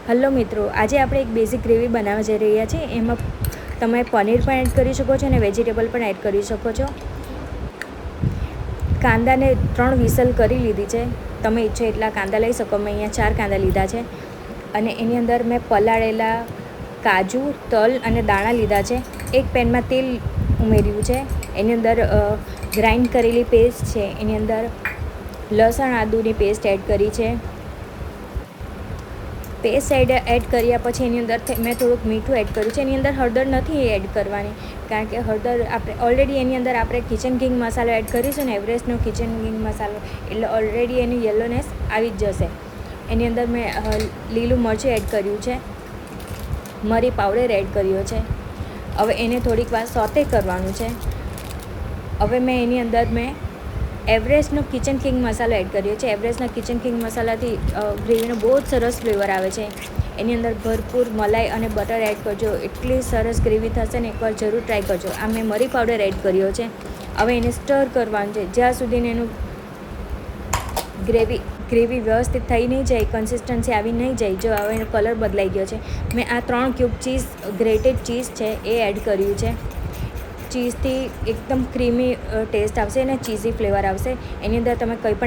Hello મિત્રો, આજે આપણે એક બેઝિક ગ્રેવી બનાવવા જઈ રહ્યા છીએ. એમાં તમે પનીર પણ એડ કરી શકો છો અને વેજીટેબલ પણ એડ કરી શકો છો. કાંદાને 3 વિસલ કરી લીધી છે. તમે ઈચ્છો એટલા કાંદા લઈ શકો. મેં અહીંયા 4 કાંદા લીધા છે અને એની અંદર મેં પલાળેલા કાજુ, તલ અને દાણા લીધા છે. એક પેનમાં તેલ ઉમેર્યું છે. એની અંદર ગ્રાઇન્ડ કરેલી પેસ્ટ છે. એની અંદર લસણ આદુની પેસ્ટ એડ કરી છે. પેસ્ટ એડ કર્યા પછી એની અંદર મેં થોડુંક મીઠું એડ કર્યું છે. એની અંદર હળદર નથી એડ કરવાની, કારણ કે હળદર આપણે ઓલરેડી એની અંદર આપણે કિચન કિંગ મસાલો એડ કરીશું ને, એવરેસ્ટનો કિચન કિંગ મસાલો, એટલે ઓલરેડી એની યલોનેસ આવી જ જશે. એની અંદર મેં લીલું મરચું એડ કર્યું છે, મરી પાવડર એડ કર્યો છે. હવે એને થોડીક વાર સોતે કરવાનું છે. હવે મેં એની અંદર એવરેસ્ટનો કિચન કિંગ મસાલો એડ કર્યો છે. એવરેસ્ટના કિચન કિંગ મસાલાથી ગ્રેવીનો બહુ જ સરસ ફ્લેવર આવે છે. એની અંદર ભરપૂર મલાઈ અને બટર એડ કરજો, એટલી સરસ ગ્રેવી થશે ને, એકવાર જરૂર ટ્રાય કરજો. આ મેં મરી પાવડર એડ કર્યો છે. હવે એને સ્ટર કરવાનું છે જ્યાં સુધીને એનું ગ્રેવી વ્યવસ્થિત થઈ નહીં જાય, કન્સિસ્ટન્સી આવી નહીં જાય. જો હવે એનો કલર બદલાઈ ગયો છે. મેં આ 3 ક્યુબ ચીઝ, ગ્રેટેડ ચીઝ છે એ એડ કર્યું છે. ચીઝથી એકદમ ક્રીમી ટેસ્ટ આવશે અને ચીઝી ફ્લેવર આવશે. એની અંદર તમે કંઈ પણ